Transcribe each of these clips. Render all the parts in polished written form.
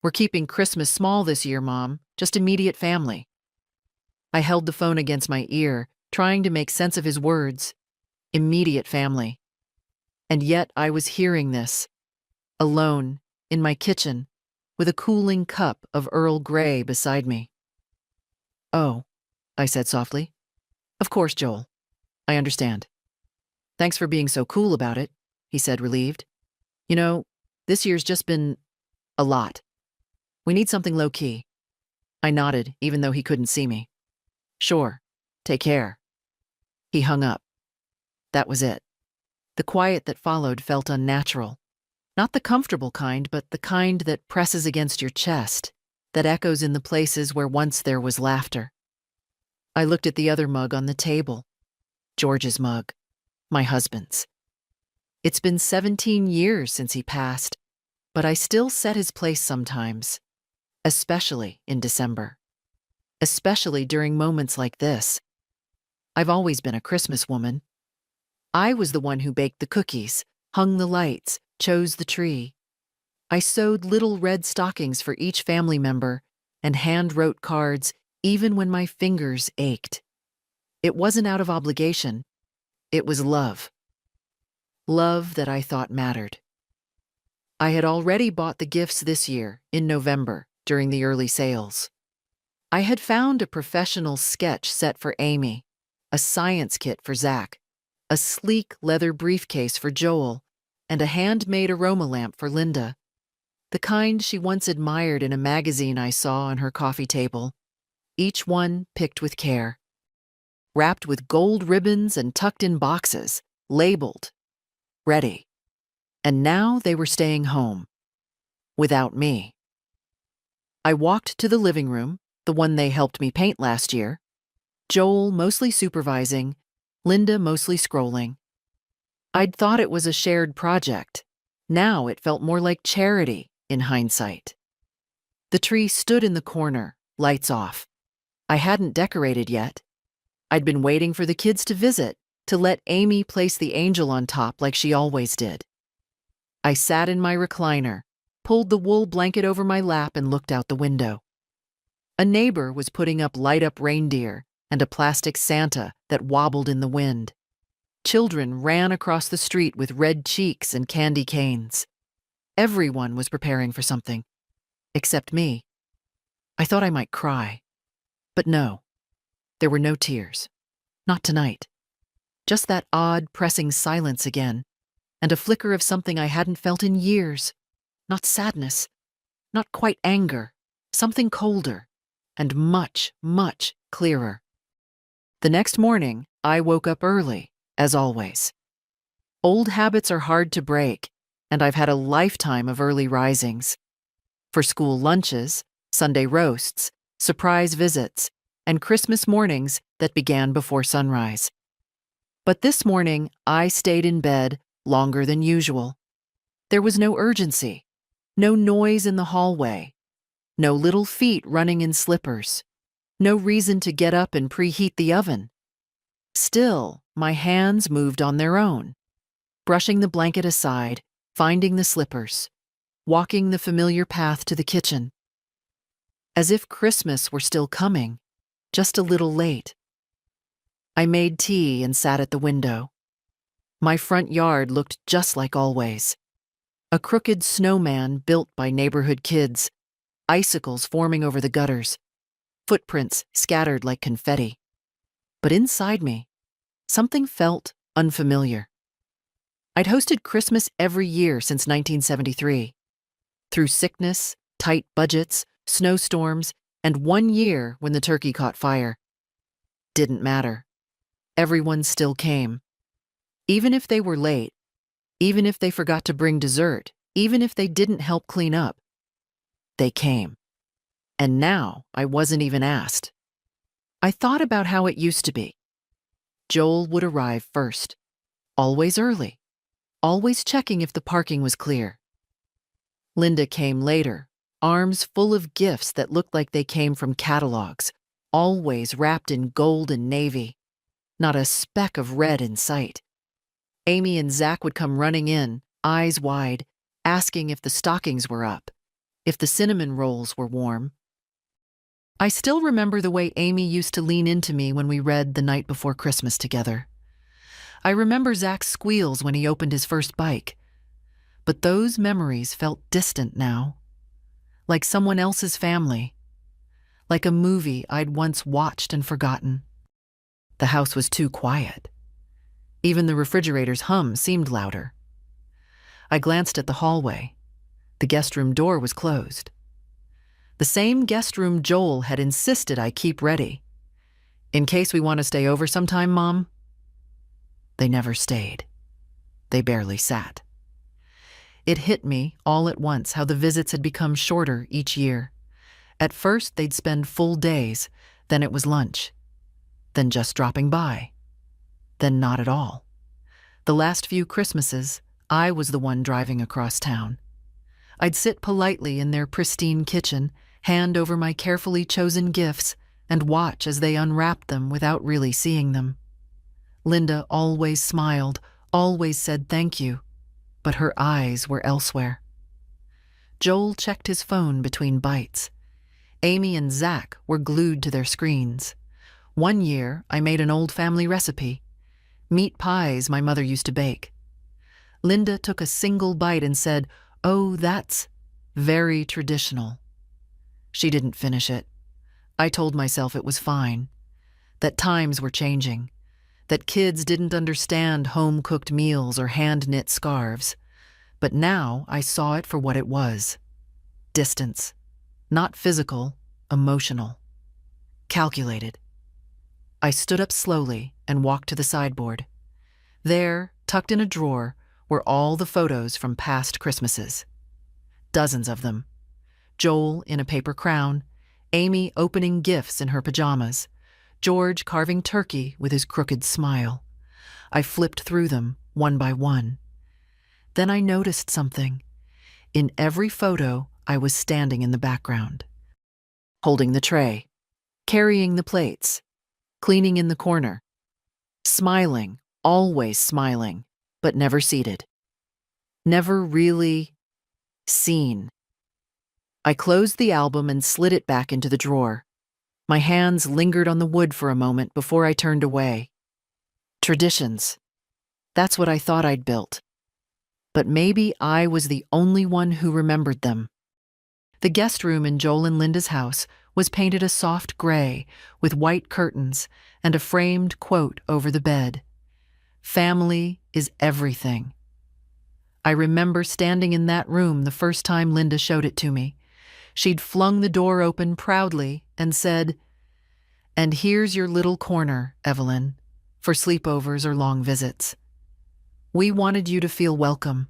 We're keeping Christmas small this year, Mom, just immediate family. I held the phone against my ear, trying to make sense of his words. Immediate family. And yet I was hearing this, alone, in my kitchen, with a cooling cup of Earl Grey beside me. Oh, I said softly. Of course, Joel. I understand. Thanks for being so cool about it, he said, relieved. You know, this year's just been a lot. We need something low-key. I nodded, even though he couldn't see me. Sure. Take care. He hung up. That was it. The quiet that followed felt unnatural. Not the comfortable kind, but the kind that presses against your chest, that echoes in the places where once there was laughter. I looked at the other mug on the table. George's mug. My husband's. It's been 17 years since he passed, but I still set his place sometimes, especially in December. Especially during moments like this. I've always been a Christmas woman. I was the one who baked the cookies, hung the lights, chose the tree. I sewed little red stockings for each family member and hand-wrote cards even when my fingers ached. It wasn't out of obligation. It was love. Love that I thought mattered. I had already bought the gifts this year, in November, during the early sales. I had found a professional sketch set for Amy, a science kit for Zach, a sleek leather briefcase for Joel, and a handmade aroma lamp for Linda, the kind she once admired in a magazine I saw on her coffee table, each one picked with care. Wrapped with gold ribbons and tucked in boxes, labeled, ready. And now they were staying home. Without me. I walked to the living room, the one they helped me paint last year. Joel mostly supervising, Linda mostly scrolling. I'd thought it was a shared project. Now it felt more like charity, in hindsight. The tree stood in the corner, lights off. I hadn't decorated yet. I'd been waiting for the kids to visit, to let Amy place the angel on top like she always did. I sat in my recliner, pulled the wool blanket over my lap and looked out the window. A neighbor was putting up light-up reindeer and a plastic Santa that wobbled in the wind. Children ran across the street with red cheeks and candy canes. Everyone was preparing for something, except me. I thought I might cry, but no. There were no tears. Not tonight. Just that odd, pressing silence again, and a flicker of something I hadn't felt in years. Not sadness, not quite anger, something colder, and much, much clearer. The next morning, I woke up early, as always. Old habits are hard to break, and I've had a lifetime of early risings. For school lunches, Sunday roasts, surprise visits, and Christmas mornings that began before sunrise. But this morning, I stayed in bed longer than usual. There was no urgency, no noise in the hallway, no little feet running in slippers, no reason to get up and preheat the oven. Still, my hands moved on their own, brushing the blanket aside, finding the slippers, walking the familiar path to the kitchen. As if Christmas were still coming, just a little late. I made tea and sat at the window. My front yard looked just like always. A crooked snowman built by neighborhood kids, icicles forming over the gutters, footprints scattered like confetti. But inside me, something felt unfamiliar. I'd hosted Christmas every year since 1973. Through sickness, tight budgets, snowstorms, and one year when the turkey caught fire. Didn't matter. Everyone still came. Even if they were late, even if they forgot to bring dessert, even if they didn't help clean up, they came. And now I wasn't even asked. I thought about how it used to be. Joel would arrive first, always early, always checking if the parking was clear. Linda came later, arms full of gifts that looked like they came from catalogs, always wrapped in gold and navy, not a speck of red in sight. Amy and Zach would come running in, eyes wide, asking if the stockings were up. if the cinnamon rolls were warm. I still remember the way Amy used to lean into me when we read The Night Before Christmas together. I remember Zach's squeals when he opened his first bike. But those memories felt distant now, like someone else's family, like a movie I'd once watched and forgotten. The house was too quiet. Even the refrigerator's hum seemed louder. I glanced at the hallway. The guest room door was closed. The same guest room Joel had insisted I keep ready. In case we want to stay over sometime, Mom. They never stayed. They barely sat. It hit me all at once how the visits had become shorter each year. At first, they'd spend full days, then it was lunch, then just dropping by, then not at all. The last few Christmases, I was the one driving across town. I'd sit politely in their pristine kitchen, hand over my carefully chosen gifts, and watch as they unwrapped them without really seeing them. Linda always smiled, always said thank you, but her eyes were elsewhere. Joel checked his phone between bites. Amy and Zach were glued to their screens. One year, I made an old family recipe, meat pies my mother used to bake. Linda took a single bite and said, "Oh, that's very traditional." She didn't finish it. I told myself it was fine, that times were changing, that kids didn't understand home-cooked meals or hand-knit scarves. But now I saw it for what it was. Distance. Not physical, emotional. Calculated. I stood up slowly and walked to the sideboard. There, tucked in a drawer, were all the photos from past Christmases. Dozens of them. Joel in a paper crown, Amy opening gifts in her pajamas, George carving turkey with his crooked smile. I flipped through them, one by one. Then I noticed something. In every photo, I was standing in the background, holding the tray, carrying the plates, cleaning in the corner, smiling, always smiling, but never seated. Never really seen. I closed the album and slid it back into the drawer. My hands lingered on the wood for a moment before I turned away. Traditions. That's what I thought I'd built. But maybe I was the only one who remembered them. The guest room in Joel and Linda's house was painted a soft gray with white curtains and a framed quote over the bed. "Family is everything." I remember standing in that room the first time Linda showed it to me. She'd flung the door open proudly and said, "And here's your little corner, Evelyn, for sleepovers or long visits. We wanted you to feel welcome."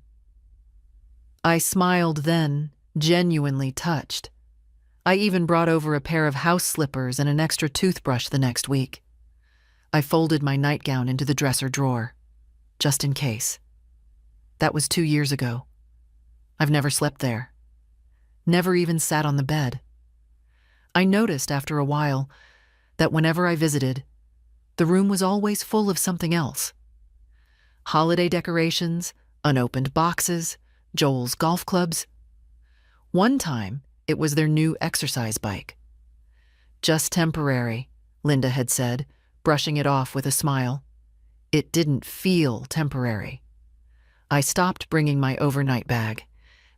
I smiled then, genuinely touched. I even brought over a pair of house slippers and an extra toothbrush the next week. I folded my nightgown into the dresser drawer, just in case. That was 2 years ago. I've never slept there. Never even sat on the bed. I noticed after a while that whenever I visited, the room was always full of something else. Holiday decorations, unopened boxes, Joel's golf clubs. One time, it was their new exercise bike. "Just temporary," Linda had said, brushing it off with a smile. It didn't feel temporary. I stopped bringing my overnight bag.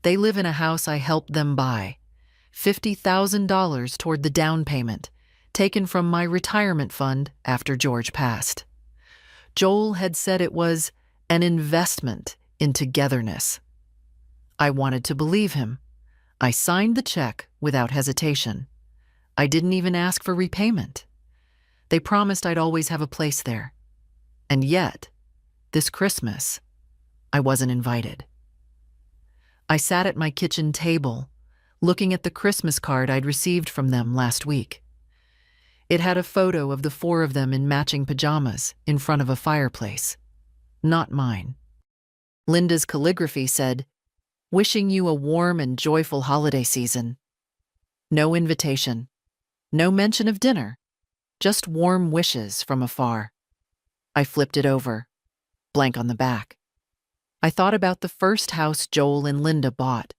They live in a house I helped them buy. $50,000 toward the down payment, taken from my retirement fund after George passed. Joel had said it was an investment in togetherness. I wanted to believe him. I signed the check without hesitation. I didn't even ask for repayment. They promised I'd always have a place there. And yet, this Christmas, I wasn't invited. I sat at my kitchen table, looking at the Christmas card I'd received from them last week. It had a photo of the 4 of them in matching pajamas in front of a fireplace. Not mine. Linda's calligraphy said, "Wishing you a warm and joyful holiday season." No invitation. No mention of dinner. Just warm wishes from afar. I flipped it over. Blank on the back. I thought about the first house Joel and Linda bought.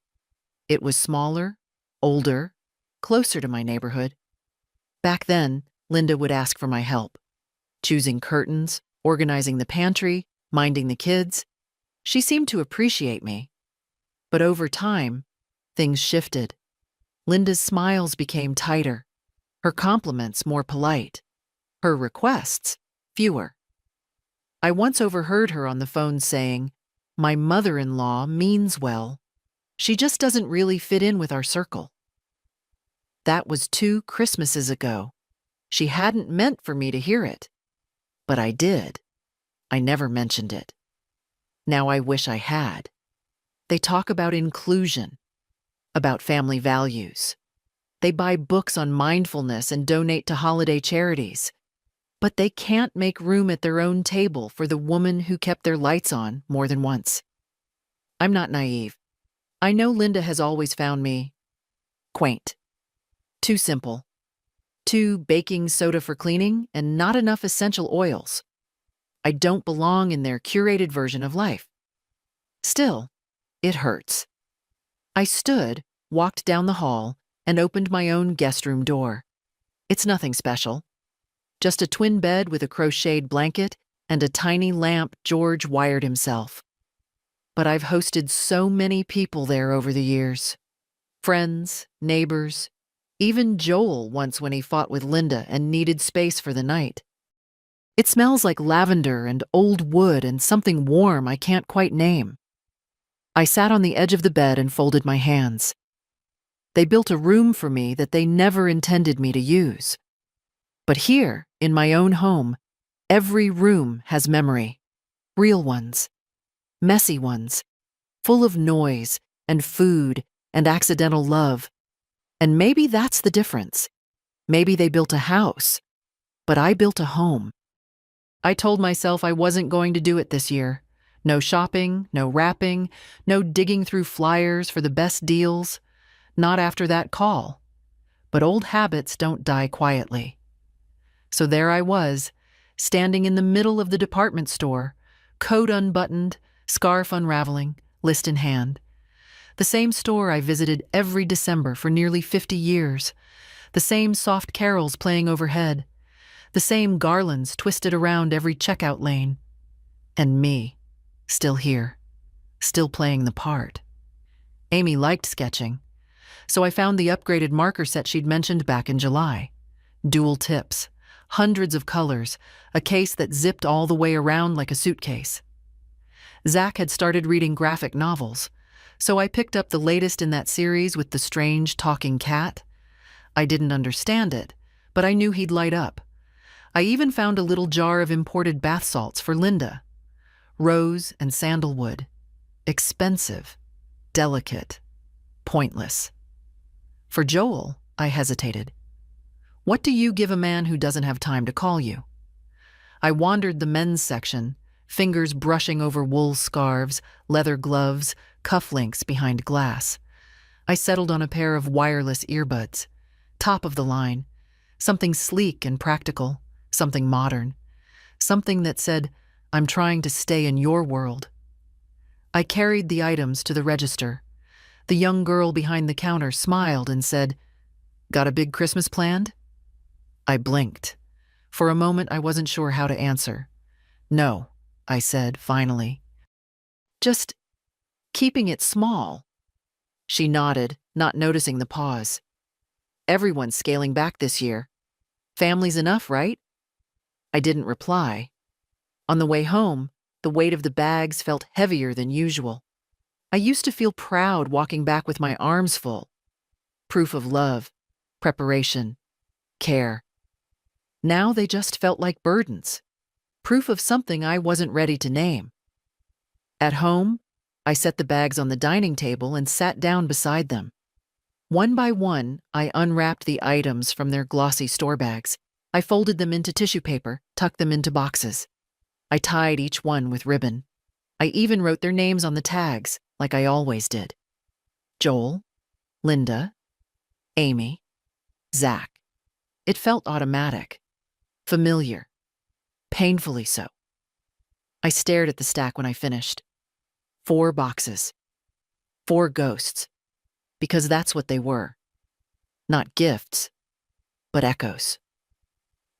It was smaller, older, closer to my neighborhood. Back then, Linda would ask for my help. Choosing curtains, organizing the pantry, minding the kids. She seemed to appreciate me. But over time, things shifted. Linda's smiles became tighter, her compliments more polite, her requests fewer. I once overheard her on the phone saying, "My mother-in-law means well. She just doesn't really fit in with our circle." That was 2 Christmases ago. She hadn't meant for me to hear it. But I did. I never mentioned it. Now I wish I had. They talk about inclusion, about family values. They buy books on mindfulness and donate to holiday charities. But they can't make room at their own table for the woman who kept their lights on more than once. I'm not naive. I know Linda has always found me quaint, too simple, too baking soda for cleaning and not enough essential oils. I don't belong in their curated version of life. Still, it hurts. I stood, walked down the hall, and opened my own guest room door. It's nothing special. Just a twin bed with a crocheted blanket and a tiny lamp George wired himself. But I've hosted so many people there over the years. Friends, neighbors, even Joel once when he fought with Linda and needed space for the night. It smells like lavender and old wood and something warm I can't quite name. I sat on the edge of the bed and folded my hands. They built a room for me that they never intended me to use. But here, in my own home, every room has memory. Real ones. Messy ones. Full of noise and food and accidental love. And maybe that's the difference. Maybe they built a house, but I built a home. I told myself I wasn't going to do it this year. No shopping, no wrapping, no digging through flyers for the best deals. Not after that call. But old habits don't die quietly. So there I was, standing in the middle of the department store, coat unbuttoned, scarf unraveling, list in hand. The same store I visited every December for nearly 50 years. The same soft carols playing overhead. The same garlands twisted around every checkout lane. And me, still here, still playing the part. Amy liked sketching, so I found the upgraded marker set she'd mentioned back in July. Dual tips, hundreds of colors, a case that zipped all the way around like a suitcase. Zach had started reading graphic novels, so I picked up the latest in that series with the strange talking cat. I didn't understand it, but I knew he'd light up. I even found a little jar of imported bath salts for Linda. Rose and sandalwood. Expensive. Delicate. Pointless. For Joel, I hesitated. What do you give a man who doesn't have time to call you? I wandered the men's section, fingers brushing over wool scarves, leather gloves, cufflinks behind glass. I settled on a pair of wireless earbuds. Top of the line. Something sleek and practical. Something modern. Something that said, "I'm trying to stay in your world." I carried the items to the register. The young girl behind the counter smiled and said, "Got a big Christmas planned?" I blinked. For a moment, I wasn't sure how to answer. "No," I said, finally. "Just keeping it small." She nodded, not noticing the pause. "Everyone's scaling back this year. Family's enough, right?" I didn't reply. On the way home, the weight of the bags felt heavier than usual. I used to feel proud walking back with my arms full. Proof of love, preparation, care. Now they just felt like burdens. Proof of something I wasn't ready to name. At home, I set the bags on the dining table and sat down beside them. One by one, I unwrapped the items from their glossy store bags. I folded them into tissue paper, tucked them into boxes. I tied each one with ribbon. I even wrote their names on the tags, like I always did. Joel, Linda, Amy, Zach. It felt automatic, familiar, painfully so. I stared at the stack when I finished. 4 boxes. 4 ghosts. Because that's what they were. Not gifts, but echoes.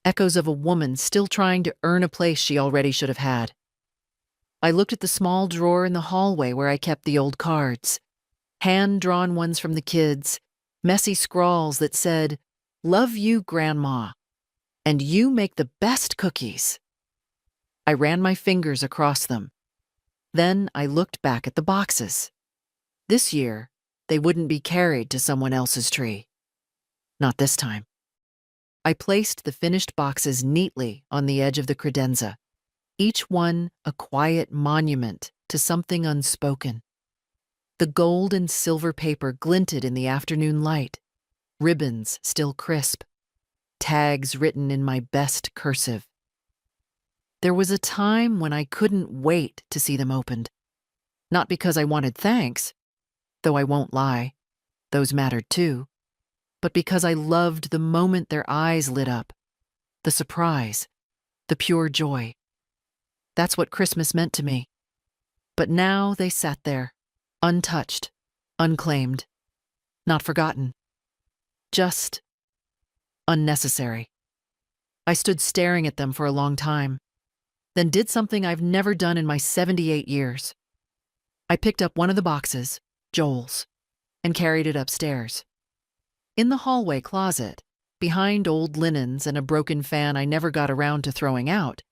Echoes of a woman still trying to earn a place she already should have had. I looked at the small drawer in the hallway where I kept the old cards. Hand-drawn ones from the kids, messy scrawls that said, "Love you, Grandma, and you make the best cookies." I ran my fingers across them. Then I looked back at the boxes. This year, they wouldn't be carried to someone else's tree. Not this time. I placed the finished boxes neatly on the edge of the credenza, each one a quiet monument to something unspoken. The gold and silver paper glinted in the afternoon light, ribbons still crisp, tags written in my best cursive. There was a time when I couldn't wait to see them opened. Not because I wanted thanks, though I won't lie, those mattered too, but because I loved the moment their eyes lit up, the surprise, the pure joy. That's what Christmas meant to me. But now they sat there, untouched, unclaimed, not forgotten, just unnecessary. I stood staring at them for a long time, then did something I've never done in my 78 years. I picked up one of the boxes, Joel's, and carried it upstairs. In the hallway closet, behind old linens and a broken fan I never got around to throwing out,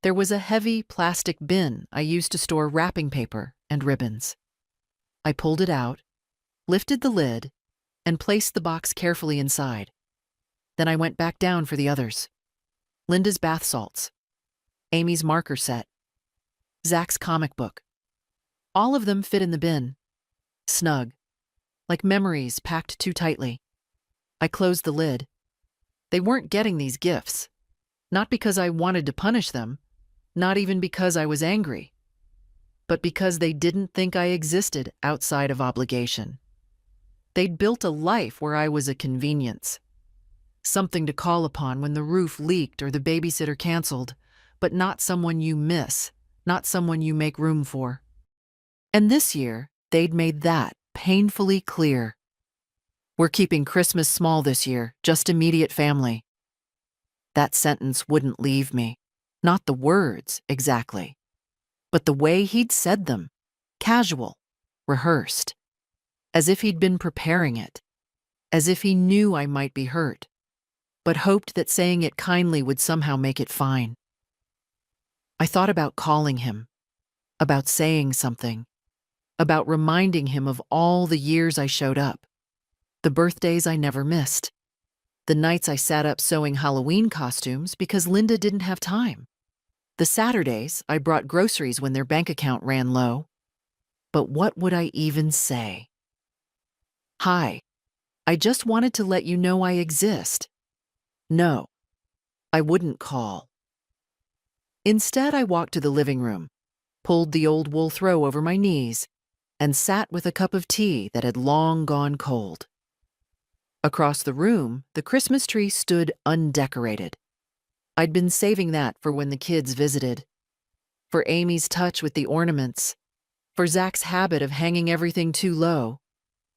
there was a heavy plastic bin I used to store wrapping paper and ribbons. I pulled it out, lifted the lid, and placed the box carefully inside. Then I went back down for the others. Linda's bath salts, Amy's marker set, Zach's comic book. All of them fit in the bin, snug, like memories packed too tightly. I closed the lid. They weren't getting these gifts, not because I wanted to punish them, not even because I was angry, but because they didn't think I existed outside of obligation. They'd built a life where I was a convenience, something to call upon when the roof leaked or the babysitter canceled, but not someone you miss, not someone you make room for. And this year, they'd made that painfully clear. We're keeping Christmas small this year, just immediate family. That sentence wouldn't leave me. Not the words, exactly, but the way he'd said them, casual, rehearsed, as if he'd been preparing it, as if he knew I might be hurt, but hoped that saying it kindly would somehow make it fine. I thought about calling him, about saying something, about reminding him of all the years I showed up, the birthdays I never missed, the nights I sat up sewing Halloween costumes because Linda didn't have time, the Saturdays I brought groceries when their bank account ran low. But what would I even say? Hi, I just wanted to let you know I exist. No, I wouldn't call. Instead, I walked to the living room, pulled the old wool throw over my knees, and sat with a cup of tea that had long gone cold. Across the room, the Christmas tree stood undecorated. I'd been saving that for when the kids visited, for Amy's touch with the ornaments, for Zach's habit of hanging everything too low,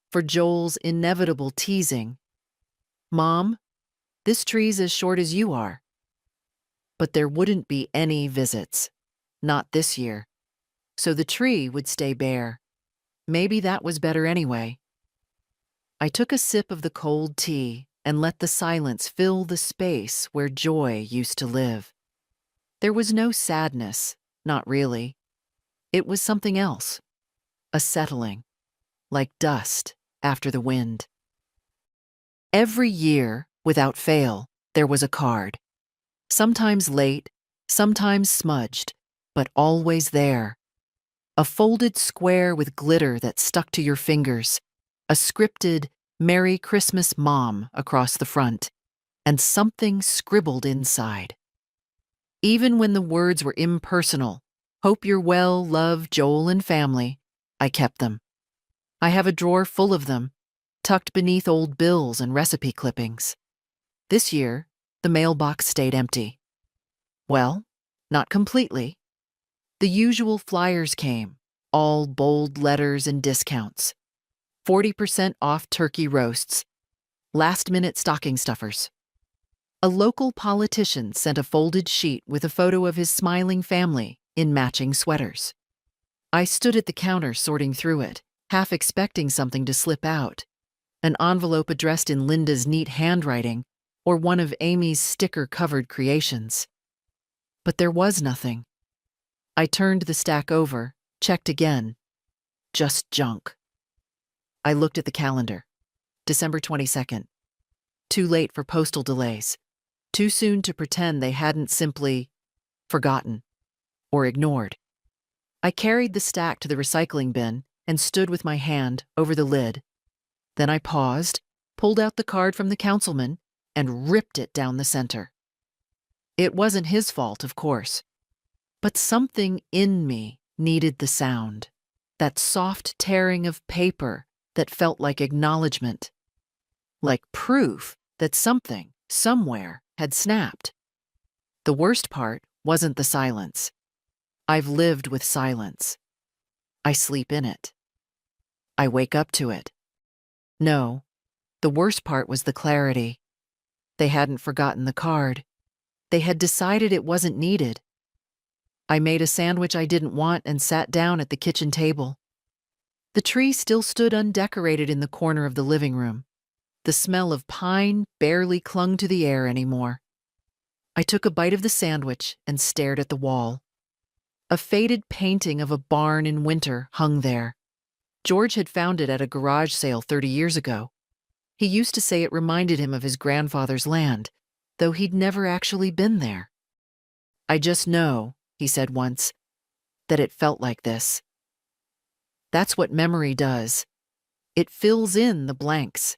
for Joel's inevitable teasing. "Mom, this tree's as short as you are." But there wouldn't be any visits, not this year, so the tree would stay bare. Maybe that was better anyway. I took a sip of the cold tea and let the silence fill the space where joy used to live. There was no sadness, not really. It was something else, a settling, like dust after the wind. Every year, without fail, there was a card. Sometimes late, sometimes smudged, but always there. A folded square with glitter that stuck to your fingers, a scripted "Merry Christmas, Mom" across the front, and something scribbled inside. Even when the words were impersonal, "Hope you're well, love, Joel and family," I kept them. I have a drawer full of them, tucked beneath old bills and recipe clippings. This year, the mailbox stayed empty. Well, not completely. The usual flyers came, all bold letters and discounts. 40% off turkey roasts, Last-minute stocking stuffers. A local politician sent a folded sheet with a photo of his smiling family in matching sweaters. I stood at the counter sorting through it, half expecting something to slip out. An envelope addressed in Linda's neat handwriting, or one of Amy's sticker-covered creations. But there was nothing. I turned the stack over, checked again. Just junk. I looked at the calendar. December 22nd. Too late for postal delays. Too soon to pretend they hadn't simply forgotten or ignored. I carried the stack to the recycling bin and stood with my hand over the lid. Then I paused, pulled out the card from the councilman, and ripped it down the center. It wasn't his fault, of course, but something in me needed the sound, that soft tearing of paper that felt like acknowledgement, like proof that something, somewhere, had snapped. The worst part wasn't the silence. I've lived with silence. I sleep in it. I wake up to it. No, the worst part was the clarity. They hadn't forgotten the card. They had decided it wasn't needed. I made a sandwich I didn't want and sat down at the kitchen table. The tree still stood undecorated in the corner of the living room. The smell of pine barely clung to the air anymore. I took a bite of the sandwich and stared at the wall. A faded painting of a barn in winter hung there. George had found it at a garage sale 30 years ago. He used to say it reminded him of his grandfather's land, though he'd never actually been there. "I just know," he said once, "that it felt like this." That's what memory does. It fills in the blanks,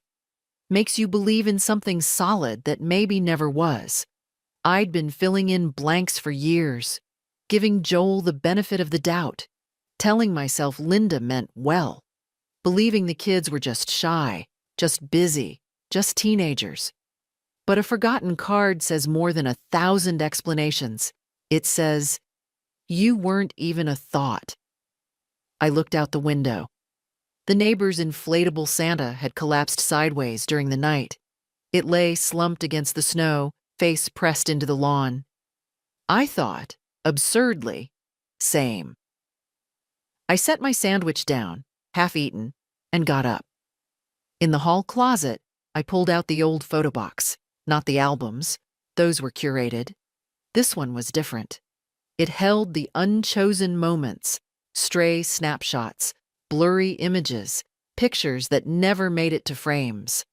makes you believe in something solid that maybe never was. I'd been filling in blanks for years, giving Joel the benefit of the doubt, telling myself Linda meant well, believing the kids were just shy, just busy, just teenagers. But a forgotten card says more than 1,000 explanations. It says, "You weren't even a thought." I looked out the window. The neighbor's inflatable Santa had collapsed sideways during the night. It lay slumped against the snow, face pressed into the lawn. I thought, absurdly, same. I set my sandwich down, half eaten, and got up. In the hall closet, I pulled out the old photo box, not the albums. Those were curated. This one was different. It held the unchosen moments, stray snapshots, blurry images, pictures that never made it to frames.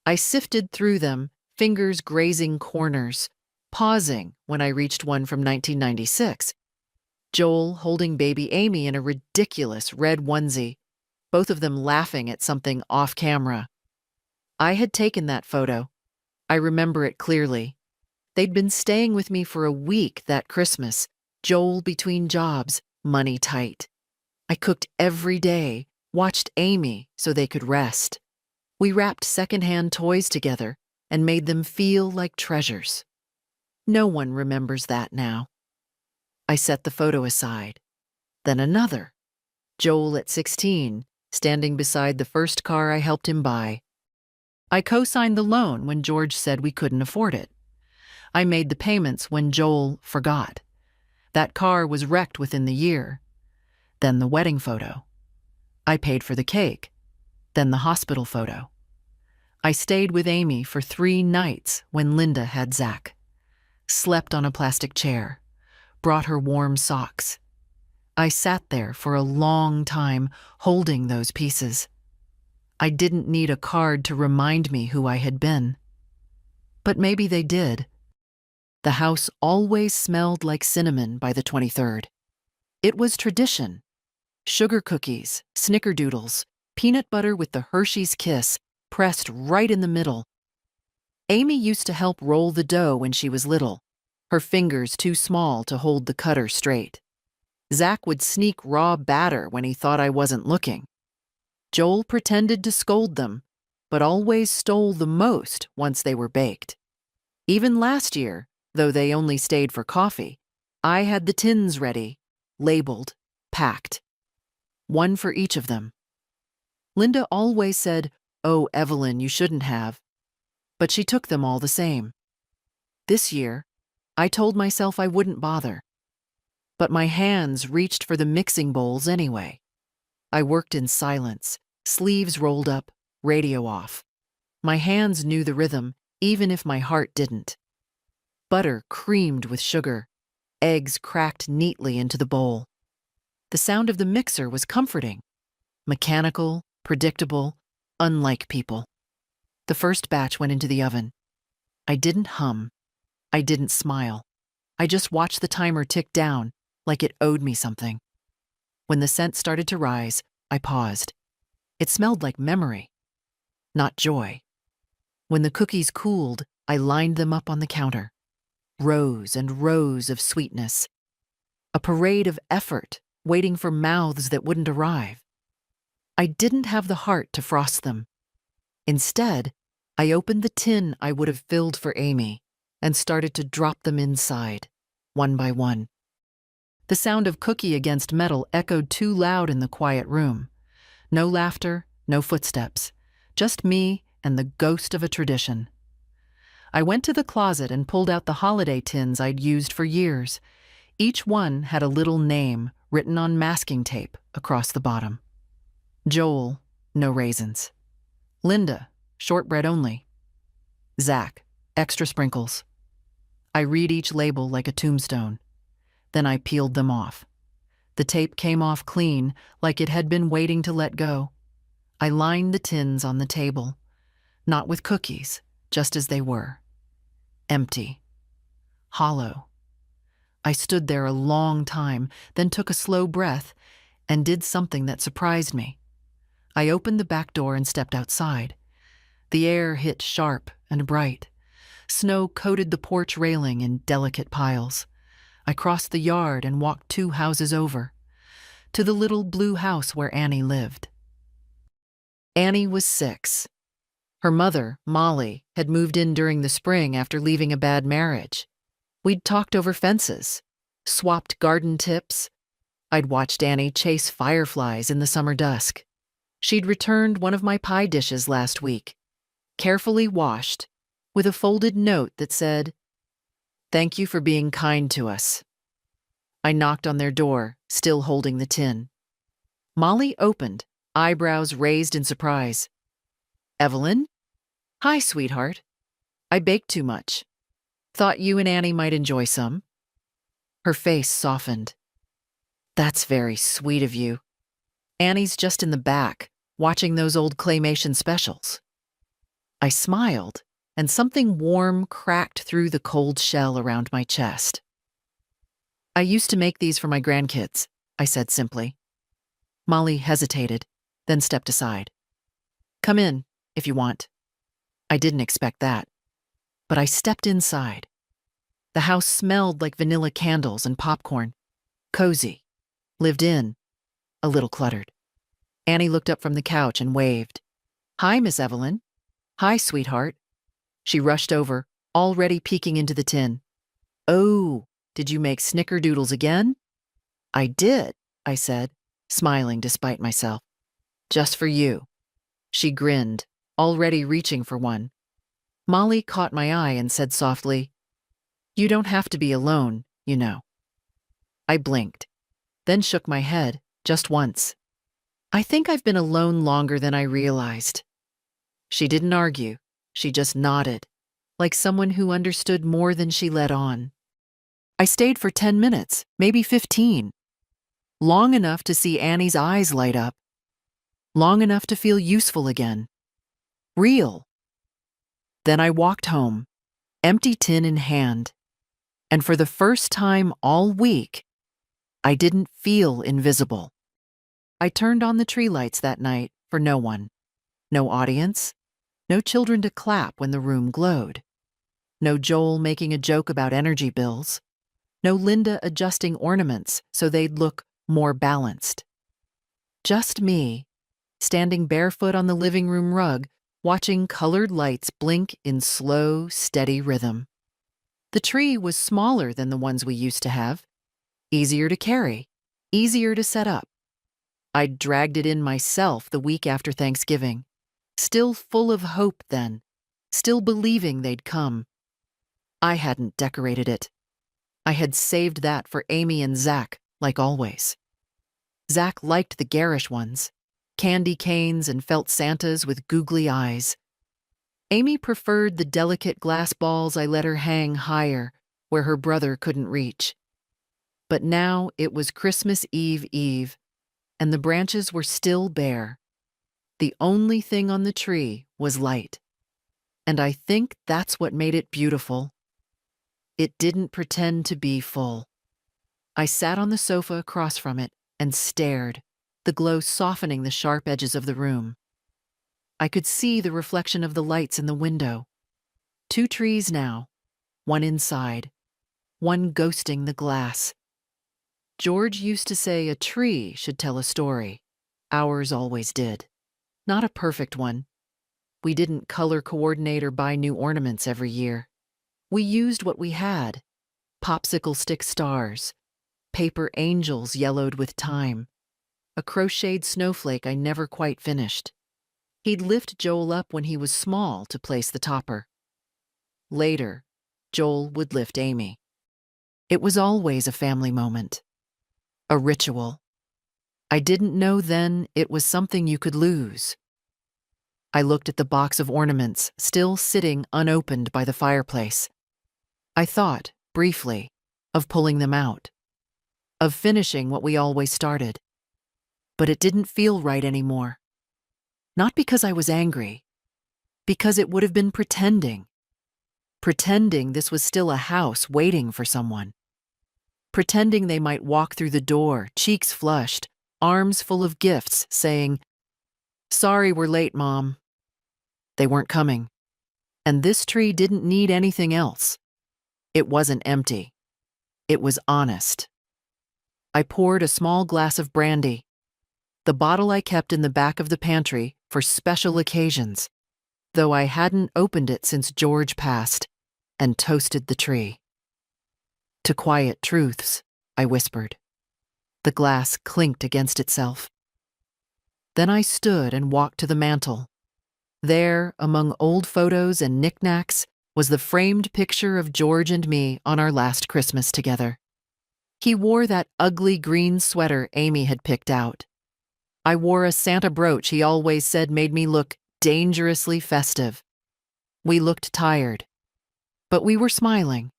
I sifted through them, fingers grazing corners, pausing when I reached one from 1996. Joel holding baby Amy in a ridiculous red onesie, both of them laughing at something off camera. I had taken that photo. I remember it clearly. They'd been staying with me for a week that Christmas, Joel between jobs, money tight. I cooked every day, watched Amy so they could rest. We wrapped secondhand toys together and made them feel like treasures. No one remembers that now. I set the photo aside. Then another. Joel at 16, standing beside the first car I helped him buy. I co-signed the loan when George said we couldn't afford it. I made the payments when Joel forgot. That car was wrecked within the year. Then the wedding photo. I paid for the cake. Then the hospital photo. I stayed with Amy for 3 nights when Linda had Zach. Slept on a plastic chair. Brought her warm socks. I sat there for a long time, holding those pieces. I didn't need a card to remind me who I had been. But maybe they did. The house always smelled like cinnamon by the 23rd. It was tradition. Sugar cookies, snickerdoodles, peanut butter with the Hershey's Kiss pressed right in the middle. Amy used to help roll the dough when she was little, her fingers too small to hold the cutter straight. Zach would sneak raw batter when he thought I wasn't looking. Joel pretended to scold them, but always stole the most once they were baked. Even last year, though they only stayed for coffee, I had the tins ready, labeled, packed. One for each of them. Linda always said, "Oh, Evelyn, you shouldn't have," but she took them all the same. This year, I told myself I wouldn't bother. But my hands reached for the mixing bowls anyway. I worked in silence, sleeves rolled up, radio off. My hands knew the rhythm, even if my heart didn't. Butter creamed with sugar. Eggs cracked neatly into the bowl. The sound of the mixer was comforting. Mechanical, predictable, unlike people. The first batch went into the oven. I didn't hum. I didn't smile. I just watched the timer tick down, like it owed me something. When the scent started to rise, I paused. It smelled like memory, not joy. When the cookies cooled, I lined them up on the counter. Rows and rows of sweetness. A parade of effort, waiting for mouths that wouldn't arrive. I didn't have the heart to frost them. Instead, I opened the tin I would have filled for Amy and started to drop them inside, one by one. The sound of cookie against metal echoed too loud in the quiet room. No laughter, no footsteps, just me and the ghost of a tradition. I went to the closet and pulled out the holiday tins I'd used for years. Each one had a little name written on masking tape across the bottom. Joel, no raisins. Linda, shortbread only. Zach, extra sprinkles. I read each label like a tombstone. Then I peeled them off. The tape came off clean, like it had been waiting to let go. I lined the tins on the table, not with cookies, just as they were. Empty. Hollow. I stood there a long time, then took a slow breath and did something that surprised me. I opened the back door and stepped outside. The air hit sharp and bright. Snow coated the porch railing in delicate piles. I crossed the yard and walked 2 houses over, to the little blue house where Annie lived. Annie was 6. Her mother, Molly, had moved in during the spring after leaving a bad marriage. We'd talked over fences, swapped garden tips. I'd watched Annie chase fireflies in the summer dusk. She'd returned one of my pie dishes last week, carefully washed, with a folded note that said, "Thank you for being kind to us." I knocked on their door, still holding the tin. Molly opened, eyebrows raised in surprise. "Evelyn? Hi, sweetheart. I baked too much. Thought you and Annie might enjoy some." Her face softened. "That's very sweet of you. Annie's just in the back, watching those old claymation specials." I smiled, and something warm cracked through the cold shell around my chest. "I used to make these for my grandkids," I said simply. Molly hesitated, then stepped aside. "Come in, if you want." I didn't expect that, but I stepped inside. The house smelled like vanilla candles and popcorn. Cozy. Lived in. A little cluttered. Annie looked up from the couch and waved. "Hi, Miss Evelyn." "Hi, sweetheart." She rushed over, already peeking into the tin. "Oh, did you make snickerdoodles again?" "I did," I said, smiling despite myself. "Just for you." She grinned, already reaching for one. Molly caught my eye and said softly, "You don't have to be alone, you know." I blinked, then shook my head, just once. "I think I've been alone longer than I realized." She didn't argue, she just nodded, like someone who understood more than she let on. I stayed for 10 minutes, maybe 15. Long enough to see Annie's eyes light up. Long enough to feel useful again. Real. Then I walked home, empty tin in hand. And for the first time all week, I didn't feel invisible. I turned on the tree lights that night for no one. No audience. No children to clap when the room glowed. No Joel making a joke about energy bills. No Linda adjusting ornaments so they'd look more balanced. Just me, standing barefoot on the living room rug, watching colored lights blink in slow, steady rhythm. The tree was smaller than the ones we used to have. Easier to carry, easier to set up. I'd dragged it in myself the week after Thanksgiving. Still full of hope then, still believing they'd come. I hadn't decorated it. I had saved that for Amy and Zach, like always. Zach liked the garish ones, candy canes and felt Santas with googly eyes. Amy preferred the delicate glass balls I let her hang higher, where her brother couldn't reach. But now it was Christmas Eve, and the branches were still bare. The only thing on the tree was light. And I think that's what made it beautiful. It didn't pretend to be full. I sat on the sofa across from it and stared, the glow softening the sharp edges of the room. I could see the reflection of the lights in the window. 2 trees now, one inside, one ghosting the glass. George used to say a tree should tell a story. Ours always did. Not a perfect one. We didn't color coordinate or buy new ornaments every year. We used what we had: popsicle stick stars, paper angels yellowed with time, a crocheted snowflake I never quite finished. He'd lift Joel up when he was small to place the topper. Later, Joel would lift Amy. It was always a family moment, a ritual. I didn't know then it was something you could lose. I looked at the box of ornaments still sitting unopened by the fireplace. I thought, briefly, of pulling them out, of finishing what we always started. But it didn't feel right anymore. Not because I was angry, because it would have been pretending. Pretending this was still a house waiting for someone. Pretending they might walk through the door, cheeks flushed, arms full of gifts, saying, "Sorry we're late, Mom." They weren't coming. And this tree didn't need anything else. It wasn't empty. It was honest. I poured a small glass of brandy, the bottle I kept in the back of the pantry for special occasions, though I hadn't opened it since George passed, and toasted the tree. "To quiet truths," I whispered. The glass clinked against itself. Then I stood and walked to the mantel. There, among old photos and knickknacks, was the framed picture of George and me on our last Christmas together. He wore that ugly green sweater Amy had picked out. I wore a Santa brooch he always said made me look dangerously festive. We looked tired, but we were smiling.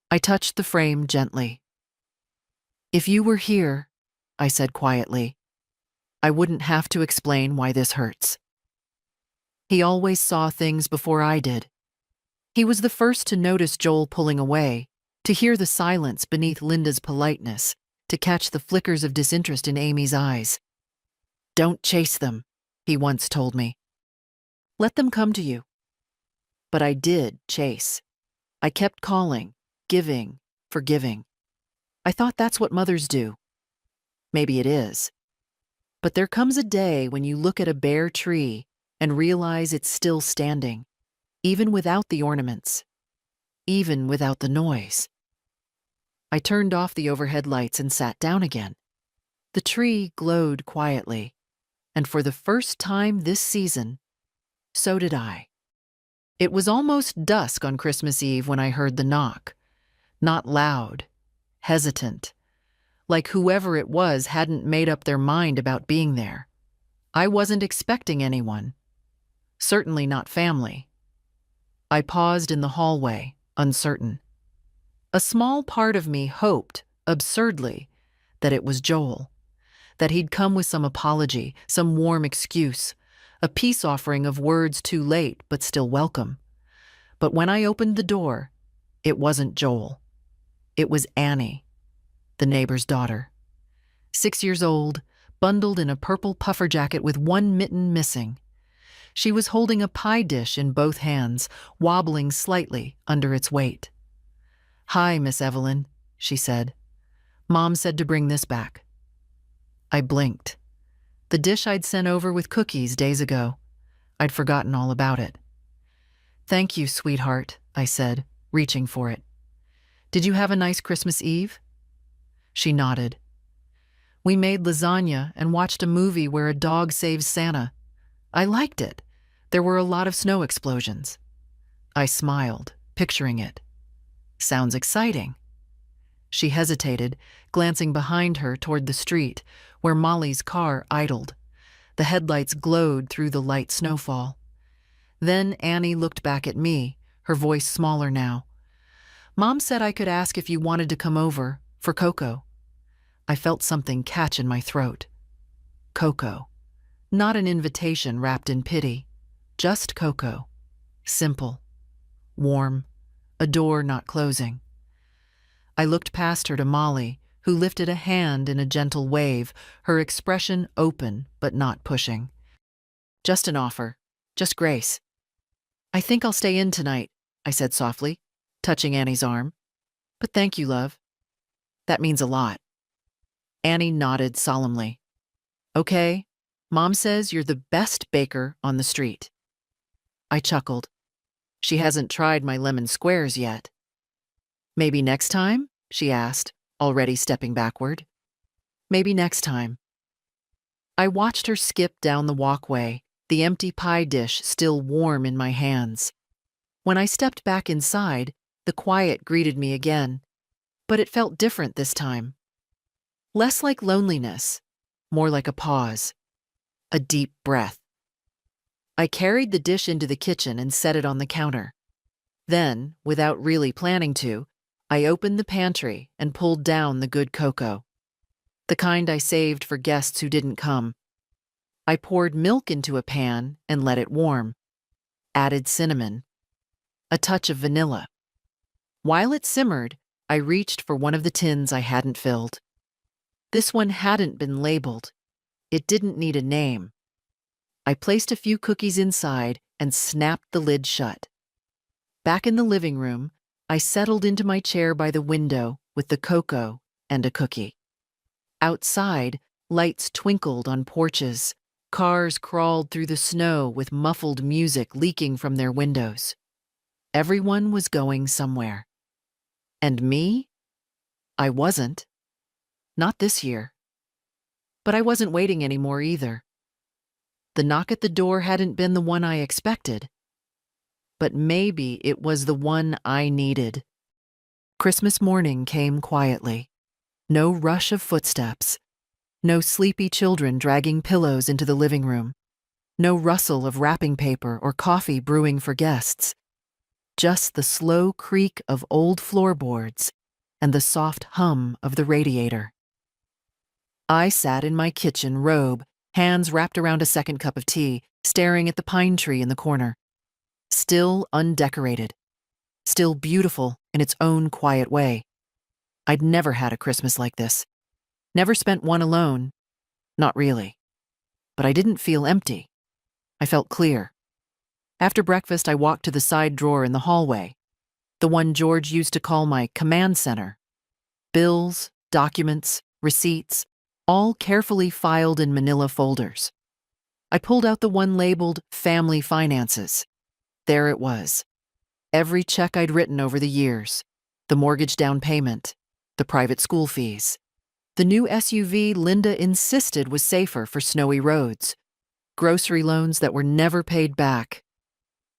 I touched the frame gently. "If you were here," I said quietly, "I wouldn't have to explain why this hurts." He always saw things before I did. He was the first to notice Joel pulling away, to hear the silence beneath Linda's politeness, to catch the flickers of disinterest in Amy's eyes. "Don't chase them," he once told me. "Let them come to you." But I did chase. I kept calling, giving, forgiving. I thought that's what mothers do. Maybe it is. But there comes a day when you look at a bare tree and realize it's still standing, even without the ornaments, even without the noise. I turned off the overhead lights and sat down again. The tree glowed quietly, and for the first time this season, so did I. It was almost dusk on Christmas Eve when I heard the knock. Not loud, hesitant, like whoever it was hadn't made up their mind about being there. I wasn't expecting anyone. Certainly not family. I paused in the hallway, uncertain. A small part of me hoped, absurdly, that it was Joel, that he'd come with some apology, some warm excuse, a peace offering of words too late but still welcome. But when I opened the door, it wasn't Joel. It was Annie, the neighbor's daughter. 6 years old, bundled in a purple puffer jacket with one mitten missing. She was holding a pie dish in both hands, wobbling slightly under its weight. "Hi, Miss Evelyn," she said. "Mom said to bring this back." I blinked. The dish I'd sent over with cookies days ago. I'd forgotten all about it. "Thank you, sweetheart," I said, reaching for it. "Did you have a nice Christmas Eve?" She nodded. "We made lasagna and watched a movie where a dog saves Santa. I liked it. There were a lot of snow explosions." I smiled, picturing it. Sounds exciting. She hesitated, glancing behind her toward the street, where Molly's car idled. The headlights glowed through the light snowfall. Then Annie looked back at me, her voice smaller now. Mom said I could ask if you wanted to come over for cocoa. I felt something catch in my throat. Cocoa. Not an invitation wrapped in pity. Just cocoa. Simple. Warm. A door not closing. I looked past her to Molly, who lifted a hand in a gentle wave, her expression open but not pushing. Just an offer. Just grace. I think I'll stay in tonight, I said softly, touching Annie's arm. But thank you, love. That means a lot. Annie nodded solemnly. Okay, Mom says you're the best baker on the street. I chuckled. She hasn't tried my lemon squares yet. Maybe next time? She asked, already stepping backward. Maybe next time. I watched her skip down the walkway, the empty pie dish still warm in my hands. When I stepped back inside, the quiet greeted me again, but it felt different this time. Less like loneliness, more like a pause, a deep breath. I carried the dish into the kitchen and set it on the counter. Then, without really planning to, I opened the pantry and pulled down the good cocoa. The kind I saved for guests who didn't come. I poured milk into a pan and let it warm. Added cinnamon. A touch of vanilla. While it simmered, I reached for one of the tins I hadn't filled. This one hadn't been labeled. It didn't need a name. I placed a few cookies inside and snapped the lid shut. Back in the living room, I settled into my chair by the window with the cocoa and a cookie. Outside, lights twinkled on porches. Cars crawled through the snow with muffled music leaking from their windows. Everyone was going somewhere. And me? I wasn't. Not this year. But I wasn't waiting anymore either. The knock at the door hadn't been the one I expected. But maybe it was the one I needed. Christmas morning came quietly. No rush of footsteps. No sleepy children dragging pillows into the living room. No rustle of wrapping paper or coffee brewing for guests. Just the slow creak of old floorboards and the soft hum of the radiator. I sat in my kitchen robe, hands wrapped around a second cup of tea, staring at the pine tree in the corner. Still undecorated. Still beautiful in its own quiet way. I'd never had a Christmas like this. Never spent one alone. Not really. But I didn't feel empty. I felt clear. After breakfast, I walked to the side drawer in the hallway, the one George used to call my command center. Bills, documents, receipts, all carefully filed in manila folders. I pulled out the one labeled Family Finances. There it was. Every check I'd written over the years, the mortgage down payment, the private school fees, the new SUV Linda insisted was safer for snowy roads, grocery loans that were never paid back,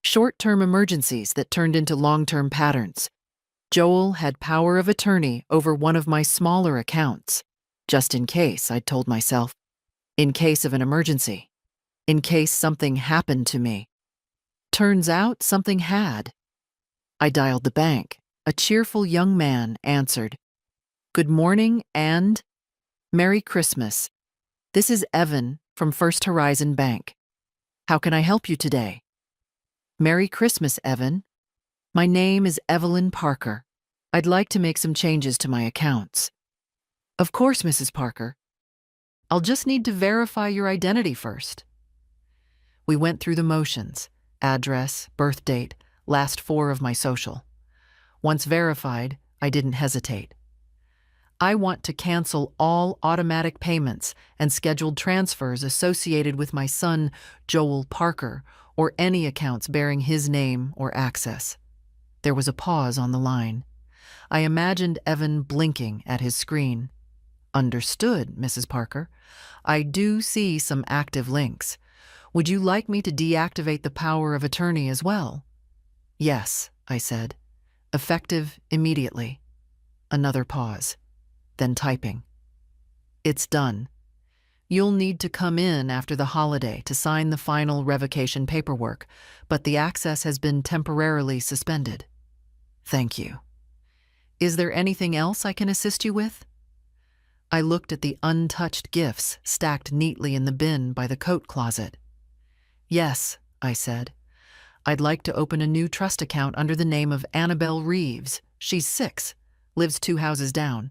short-term emergencies that turned into long-term patterns. Joel had power of attorney over one of my smaller accounts, just in case, I'd told myself, in case of an emergency, in case something happened to me. Turns out something had. I dialed the bank. A cheerful young man answered. Good morning and Merry Christmas. This is Evan from First Horizon Bank. How can I help you today? Merry Christmas, Evan. My name is Evelyn Parker. I'd like to make some changes to my accounts. Of course, Mrs. Parker. I'll just need to verify your identity first. We went through the motions. Address, birth date, last four of my social. Once verified, I didn't hesitate. I want to cancel all automatic payments and scheduled transfers associated with my son, Joel Parker, or any accounts bearing his name or access. There was a pause on the line. I imagined Evan blinking at his screen. Understood, Mrs. Parker. I do see some active links. Would you like me to deactivate the power of attorney as well? Yes, I said. Effective immediately. Another pause. Then typing. It's done. You'll need to come in after the holiday to sign the final revocation paperwork, but the access has been temporarily suspended. Thank you. Is there anything else I can assist you with? I looked at the untouched gifts stacked neatly in the bin by the coat closet. Yes, I said. I'd like to open a new trust account under the name of Annabelle Reeves. She's 6, lives 2 houses down.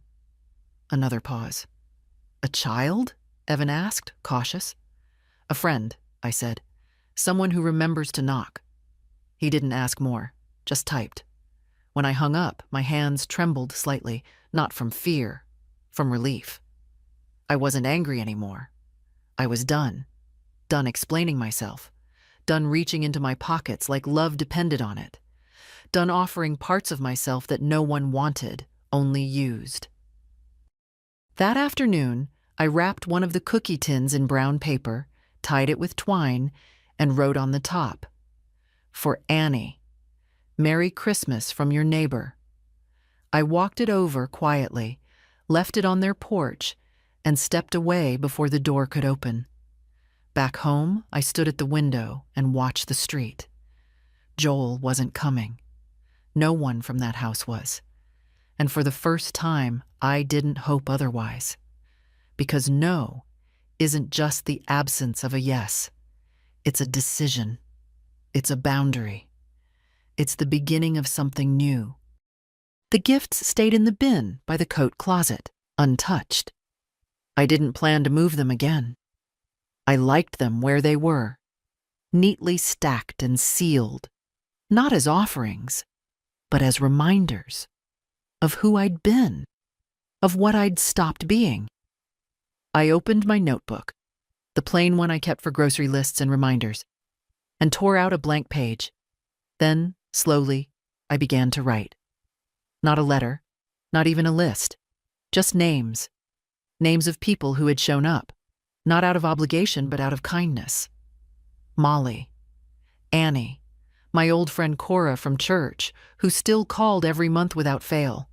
Another pause. A child? Evan asked, cautious. A friend, I said. Someone who remembers to knock. He didn't ask more, just typed. When I hung up, my hands trembled slightly, not from fear, from relief. I wasn't angry anymore. I was done. Done explaining myself. Done reaching into my pockets like love depended on it. Done offering parts of myself that no one wanted, only used. That afternoon, I wrapped one of the cookie tins in brown paper, tied it with twine, and wrote on the top, "For Annie. Merry Christmas from your neighbor." I walked it over quietly, left it on their porch, and stepped away before the door could open. Back home, I stood at the window and watched the street. Joel wasn't coming. No one from that house was. And for the first time, I didn't hope otherwise. Because no isn't just the absence of a yes. It's a decision. It's a boundary. It's the beginning of something new. The gifts stayed in the bin by the coat closet, untouched. I didn't plan to move them again. I liked them where they were, neatly stacked and sealed, not as offerings, but as reminders of who I'd been, of what I'd stopped being. I opened my notebook, the plain one I kept for grocery lists and reminders, and tore out a blank page. Then, slowly, I began to write. Not a letter, not even a list, just names. Names of people who had shown up, not out of obligation but out of kindness. Molly, Annie, my old friend Cora from church, who still called every month without fail.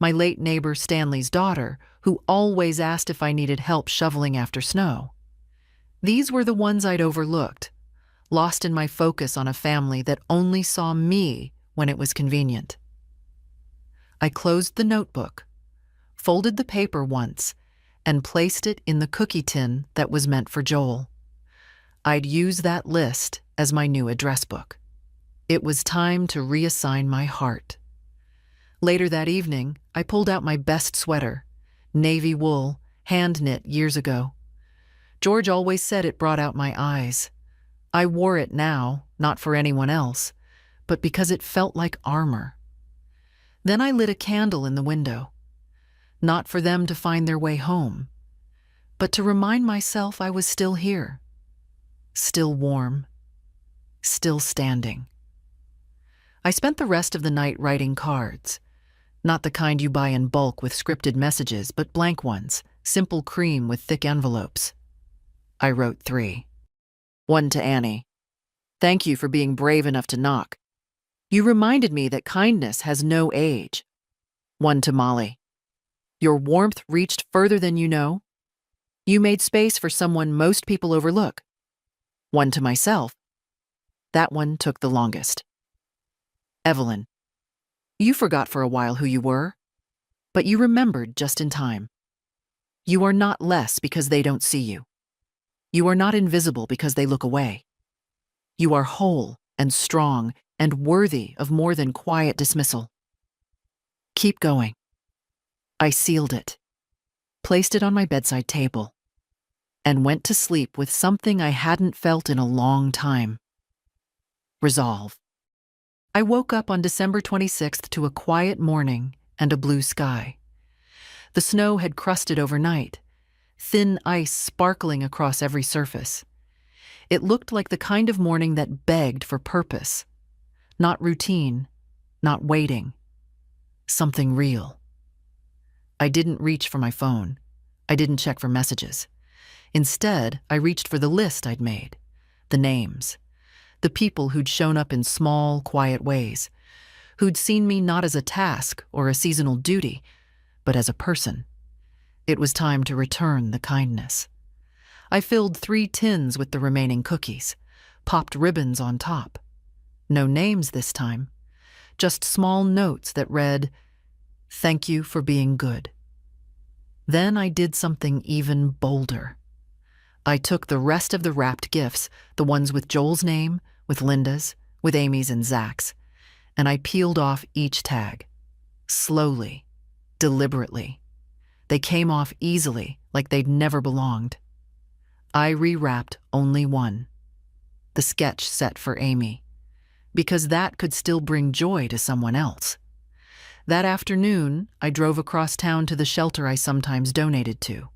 My late neighbor Stanley's daughter, who always asked if I needed help shoveling after snow. These were the ones I'd overlooked, lost in my focus on a family that only saw me when it was convenient. I closed the notebook, folded the paper once, and placed it in the cookie tin that was meant for Joel. I'd use that list as my new address book. It was time to reassign my heart. Later that evening, I pulled out my best sweater, navy wool, hand-knit years ago. George always said it brought out my eyes. I wore it now, not for anyone else, but because it felt like armor. Then I lit a candle in the window. Not for them to find their way home, but to remind myself I was still here, still warm, still standing. I spent the rest of the night writing cards, not the kind you buy in bulk with scripted messages, but blank ones, simple cream with thick envelopes. I wrote 3. 1 to Annie. Thank you for being brave enough to knock. You reminded me that kindness has no age. 1 to Molly. Your warmth reached further than you know. You made space for someone most people overlook. 1 to myself. That one took the longest. Evelyn. You forgot for a while who you were, but you remembered just in time. You are not less because they don't see you. You are not invisible because they look away. You are whole and strong and worthy of more than quiet dismissal. Keep going. I sealed it, placed it on my bedside table, and went to sleep with something I hadn't felt in a long time. Resolve. I woke up on December 26th to a quiet morning and a blue sky. The snow had crusted overnight, thin ice sparkling across every surface. It looked like the kind of morning that begged for purpose, not routine, not waiting, something real. I didn't reach for my phone. I didn't check for messages. Instead, I reached for the list I'd made, the names, The people who'd shown up in small, quiet ways, who'd seen me not as a task or a seasonal duty, but as a person. It was time to return the kindness. I filled 3 tins with the remaining cookies, popped ribbons on top. No names this time, just small notes that read, "Thank you for being good." Then I did something even bolder. I took the rest of the wrapped gifts, the ones with Joel's name, with Linda's, with Amy's and Zach's, and I peeled off each tag. Slowly, deliberately. They came off easily, like they'd never belonged. I rewrapped only one, the sketch set for Amy, because that could still bring joy to someone else. That afternoon, I drove across town to the shelter I sometimes donated to.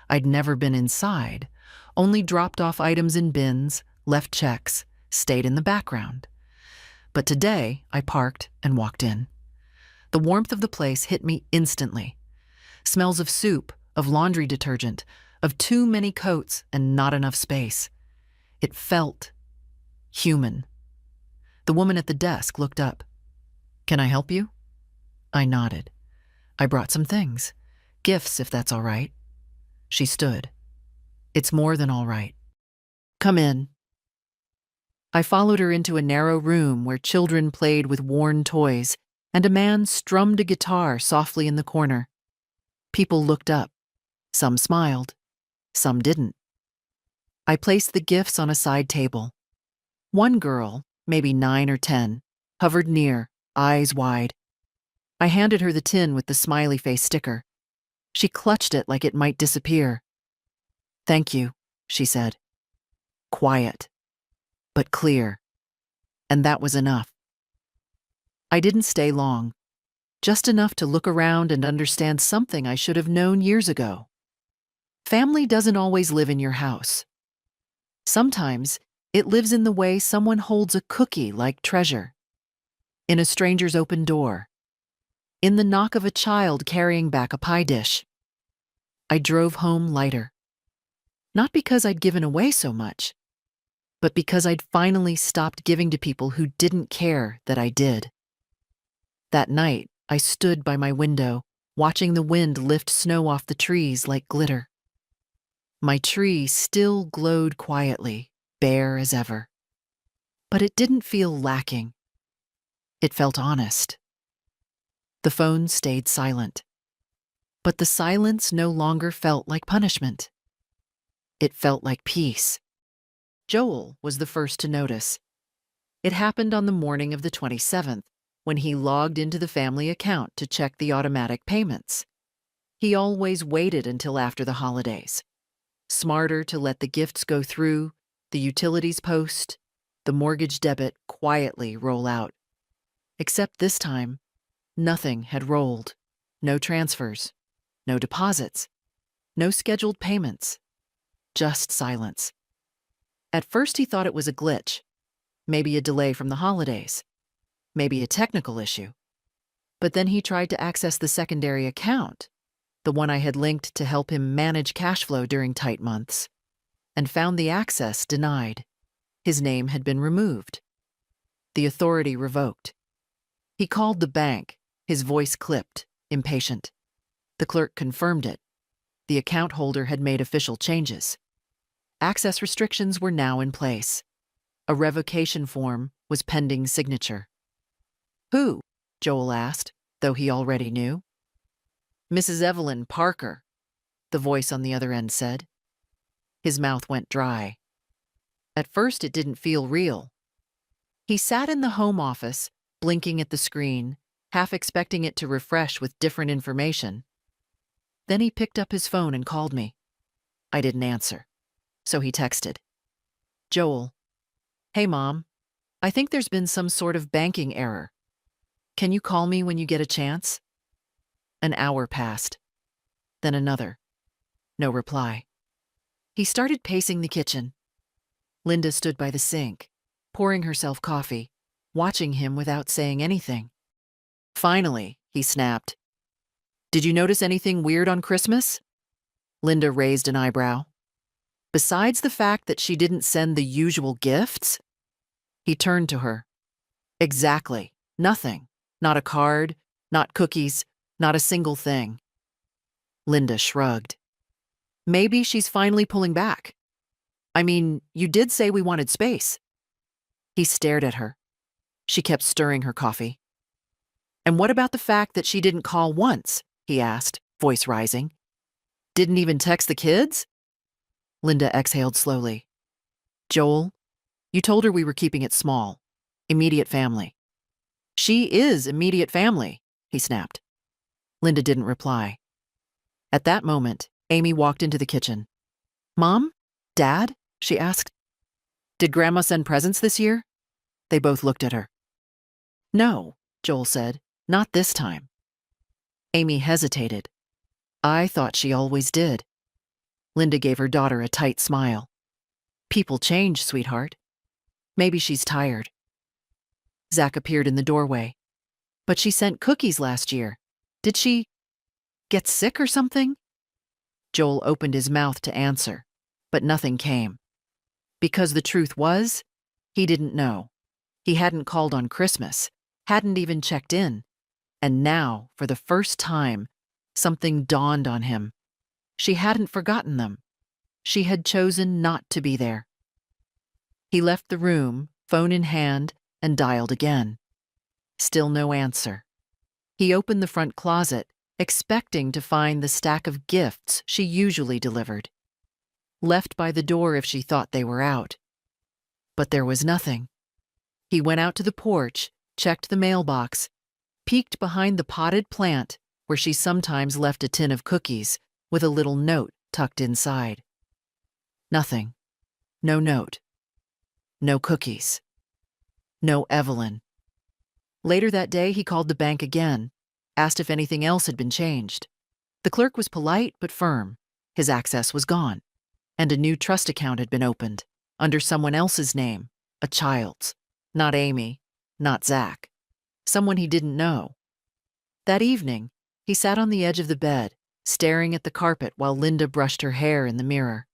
I'd never been inside, only dropped off items in bins, left checks, stayed in the background. But today, I parked and walked in. The warmth of the place hit me instantly. Smells of soup, of laundry detergent, of too many coats and not enough space. It felt human. The woman at the desk looked up. "Can I help you?" I nodded. "I brought some things. Gifts, if that's all right." She stood. "It's more than all right. Come in." I followed her into a narrow room where children played with worn toys and a man strummed a guitar softly in the corner. People looked up. Some smiled. Some didn't. I placed the gifts on a side table. One girl, maybe 9 or 10, hovered near, eyes wide. I handed her the tin with the smiley face sticker. She clutched it like it might disappear. "Thank you," she said. Quiet, but clear. And that was enough. I didn't stay long, just enough to look around and understand something I should have known years ago. Family doesn't always live in your house. Sometimes it lives in the way someone holds a cookie like treasure, in a stranger's open door, in the knock of a child carrying back a pie dish. I drove home lighter. Not because I'd given away so much, but because I'd finally stopped giving to people who didn't care that I did. That night, I stood by my window, watching the wind lift snow off the trees like glitter. My tree still glowed quietly, bare as ever. But it didn't feel lacking. It felt honest. The phone stayed silent. But the silence no longer felt like punishment. It felt like peace. Joel was the first to notice. It happened on the morning of the 27th, when he logged into the family account to check the automatic payments. He always waited until after the holidays. Smarter to let the gifts go through, the utilities post, the mortgage debit quietly roll out. Except this time, nothing had rolled. No transfers, no deposits, no scheduled payments, just silence. At first he thought it was a glitch, maybe a delay from the holidays, maybe a technical issue. But then he tried to access the secondary account, the one I had linked to help him manage cash flow during tight months, and found the access denied. His name had been removed. The authority revoked. He called the bank, his voice clipped, impatient. The clerk confirmed it. The account holder had made official changes. Access restrictions were now in place. A revocation form was pending signature. "Who?" Joel asked, though he already knew. "Mrs. Evelyn Parker," the voice on the other end said. His mouth went dry. At first it didn't feel real. He sat in the home office, blinking at the screen, half expecting it to refresh with different information. Then he picked up his phone and called me. I didn't answer, so he texted. "Joel, hey Mom, I think there's been some sort of banking error. Can you call me when you get a chance?" An hour passed. Then another. No reply. He started pacing the kitchen. Linda stood by the sink, pouring herself coffee, watching him without saying anything. Finally, he snapped. "Did you notice anything weird on Christmas?" Linda raised an eyebrow. "Besides the fact that she didn't send the usual gifts?" He turned to her. Exactly. Nothing. Not a card, not cookies, not a single thing. Linda shrugged. Maybe she's finally pulling back. I mean, you did say we wanted space. He stared at her. She kept stirring her coffee. And what about the fact that she didn't call once? He asked, voice rising. Didn't even text the kids? Linda exhaled slowly. Joel, you told her we were keeping it small. Immediate family. She is immediate family, he snapped. Linda didn't reply. At that moment, Amy walked into the kitchen. Mom? Dad? She asked. Did Grandma send presents this year? They both looked at her. No, Joel said. Not this time. Amy hesitated. I thought she always did. Linda gave her daughter a tight smile. People change, sweetheart. Maybe she's tired. Zach appeared in the doorway. But she sent cookies last year. Did she get sick or something? Joel opened his mouth to answer, but nothing came. Because the truth was, he didn't know. He hadn't called on Christmas, hadn't even checked in. And now, for the first time, something dawned on him. She hadn't forgotten them. She had chosen not to be there. He left the room, phone in hand, and dialed again. Still no answer. He opened the front closet, expecting to find the stack of gifts she usually delivered. Left by the door if she thought they were out. But there was nothing. He went out to the porch, checked the mailbox, peeked behind the potted plant where she sometimes left a tin of cookies with a little note tucked inside. Nothing. No note. No cookies. No Evelyn. Later that day, he called the bank again, asked if anything else had been changed. The clerk was polite but firm. His access was gone, and a new trust account had been opened, under someone else's name, a child's. Not Amy, not Zach. Someone he didn't know. That evening, he sat on the edge of the bed, staring at the carpet while Linda brushed her hair in the mirror.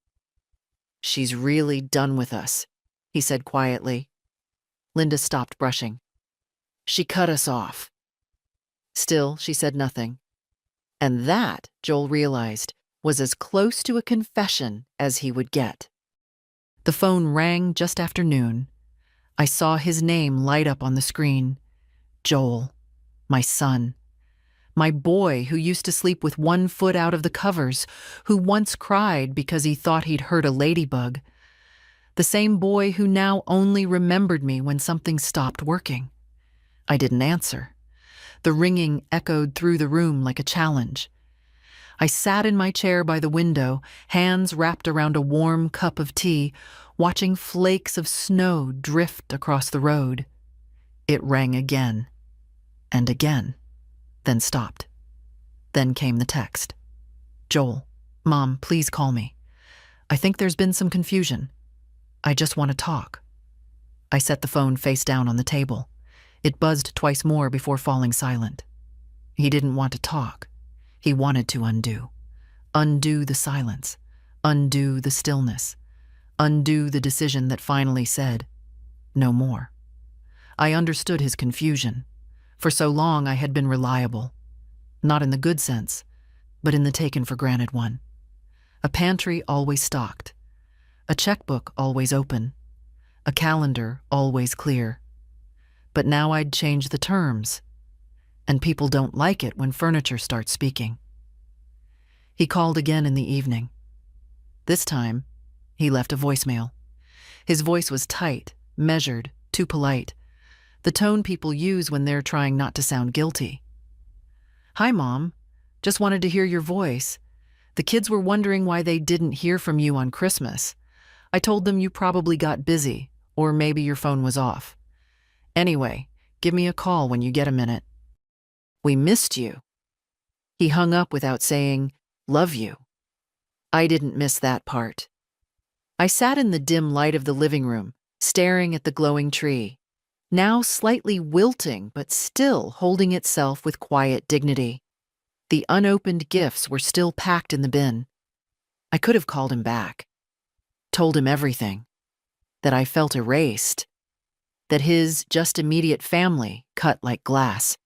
She's really done with us, he said quietly. Linda stopped brushing. She cut us off. Still, she said nothing. And that, Joel realized, was as close to a confession as he would get. The phone rang just after noon. I saw his name light up on the screen. Joel, my son. My boy who used to sleep with one foot out of the covers, who once cried because he thought he'd hurt a ladybug. The same boy who now only remembered me when something stopped working. I didn't answer. The ringing echoed through the room like a challenge. I sat in my chair by the window, hands wrapped around a warm cup of tea, watching flakes of snow drift across the road. It rang again, and again, then stopped. Then came the text. Joel, Mom, please call me. I think there's been some confusion. I just want to talk. I set the phone face down on the table. It buzzed twice more before falling silent. He didn't want to talk. He wanted to undo. Undo the silence. Undo the stillness. Undo the decision that finally said, no more. I understood his confusion. For so long I had been reliable. Not in the good sense, but in the taken-for-granted one. A pantry always stocked. A checkbook always open. A calendar always clear. But now I'd changed the terms, and people don't like it when furniture starts speaking. He called again in the evening. This time, he left a voicemail. His voice was tight, measured, too polite. The tone people use when they're trying not to sound guilty. Hi, Mom. Just wanted to hear your voice. The kids were wondering why they didn't hear from you on Christmas. I told them you probably got busy, or maybe your phone was off. Anyway, give me a call when you get a minute. We missed you. He hung up without saying, love you. I didn't miss that part. I sat in the dim light of the living room, staring at the glowing tree, now slightly wilting but still holding itself with quiet dignity. The unopened gifts were still packed in the bin. I could have called him back, told him everything, that I felt erased. that his just immediate family cut like glass,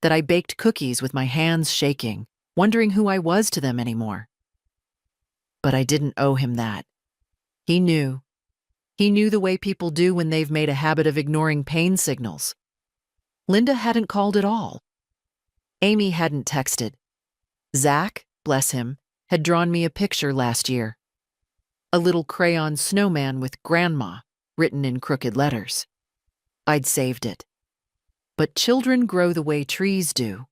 that I baked cookies with my hands shaking, wondering who I was to them anymore. But I didn't owe him that. He knew. He knew the way people do when they've made a habit of ignoring pain signals. Linda hadn't called at all. Amy hadn't texted. Zach, bless him, had drawn me a picture last year. A little crayon snowman with grandma written in crooked letters. I'd saved it. But children grow the way trees do.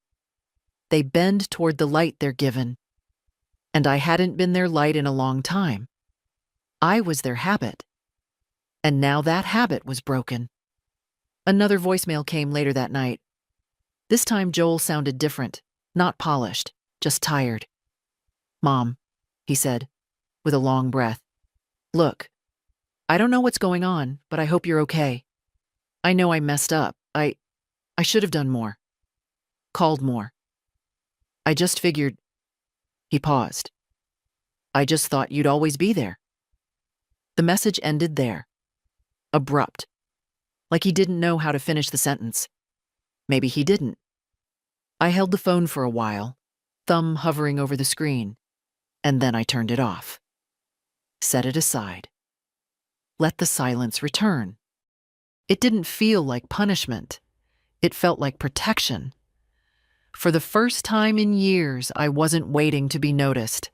They bend toward the light they're given. And I hadn't been their light in a long time. I was their habit. And now that habit was broken. Another voicemail came later that night. This time Joel sounded different, not polished, just tired. "Mom," he said, with a long breath. "Look, I don't know what's going on, but I hope you're okay. I know I messed up. I should have done more. Called more. I just figured—" He paused. "I just thought you'd always be there." The message ended there. Abrupt. Like he didn't know how to finish the sentence. Maybe he didn't. I held the phone for a while, thumb hovering over the screen, and then I turned it off. Set it aside. Let the silence return. It didn't feel like punishment. It felt like protection. For the first time in years, I wasn't waiting to be noticed.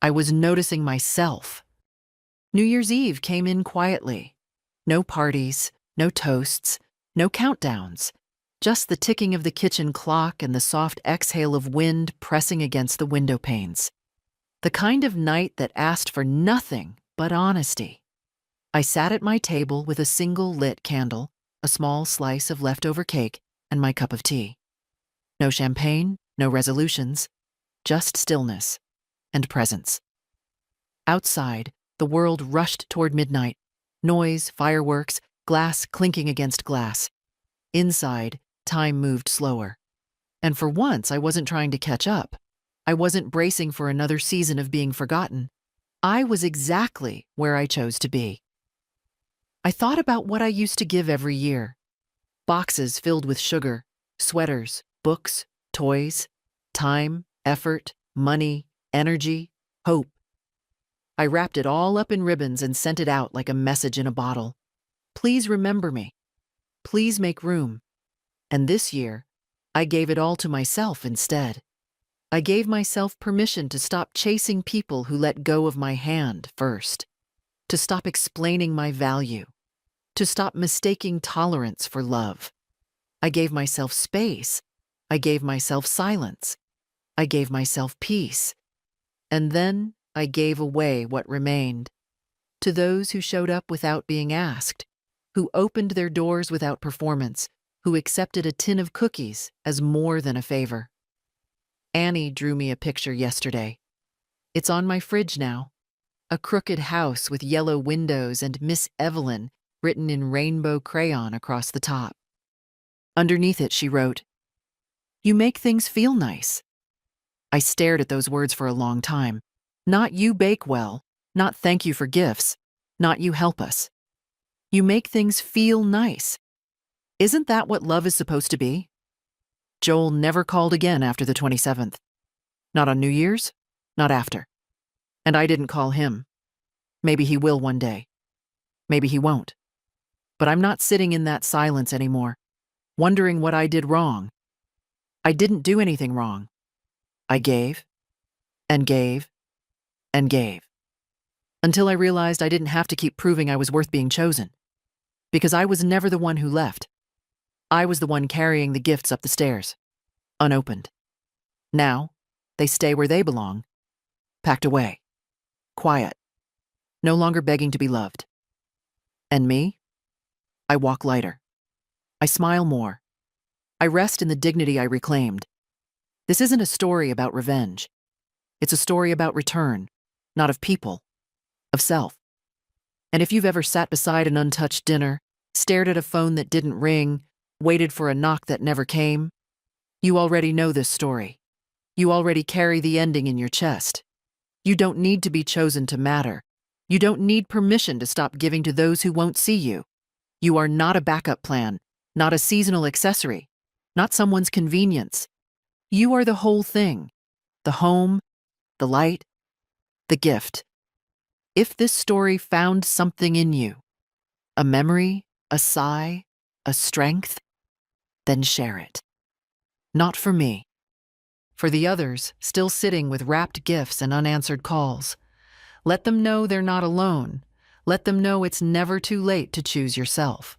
I was noticing myself. New Year's Eve came in quietly. No parties, no toasts, no countdowns. Just the ticking of the kitchen clock and the soft exhale of wind pressing against the window panes. The kind of night that asked for nothing but honesty. I sat at my table with a single lit candle, a small slice of leftover cake, and my cup of tea. No champagne, no resolutions, just stillness and presence. Outside, the world rushed toward midnight. Noise, fireworks, glass clinking against glass. Inside, time moved slower. And for once, I wasn't trying to catch up. I wasn't bracing for another season of being forgotten. I was exactly where I chose to be. I thought about what I used to give every year. Boxes filled with sugar, sweaters, books, toys, time, effort, money, energy, hope. I wrapped it all up in ribbons and sent it out like a message in a bottle. Please remember me. Please make room. And this year, I gave it all to myself instead. I gave myself permission to stop chasing people who let go of my hand first, to stop explaining my value, to stop mistaking tolerance for love. I gave myself space. I gave myself silence. I gave myself peace. And then I gave away what remained. To those who showed up without being asked, who opened their doors without performance, who accepted a tin of cookies as more than a favor. Annie drew me a picture yesterday. It's on my fridge now. A crooked house with yellow windows and Miss Evelyn written in rainbow crayon across the top. Underneath it, she wrote, "You make things feel nice." I stared at those words for a long time. Not "you bake well," not "thank you for gifts," not "you help us." You make things feel nice. Isn't that what love is supposed to be? Joel never called again after the 27th. Not on New Year's, not after. And I didn't call him. Maybe he will one day. Maybe he won't. But I'm not sitting in that silence anymore, wondering what I did wrong. I didn't do anything wrong. I gave, and gave, and gave. Until I realized I didn't have to keep proving I was worth being chosen. Because I was never the one who left. I was the one carrying the gifts up the stairs, unopened. Now, they stay where they belong, packed away, quiet, no longer begging to be loved. And me? I walk lighter. I smile more. I rest in the dignity I reclaimed. This isn't a story about revenge. It's a story about return, not of people, of self. And if you've ever sat beside an untouched dinner, stared at a phone that didn't ring, waited for a knock that never came, you already know this story. You already carry the ending in your chest. You don't need to be chosen to matter. You don't need permission to stop giving to those who won't see you. You are not a backup plan, not a seasonal accessory, not someone's convenience. You are the whole thing, the home, the light, the gift. If this story found something in you, a memory, a sigh, a strength, then share it. Not for me. For the others, still sitting with wrapped gifts and unanswered calls. Let them know they're not alone. Let them know it's never too late to choose yourself.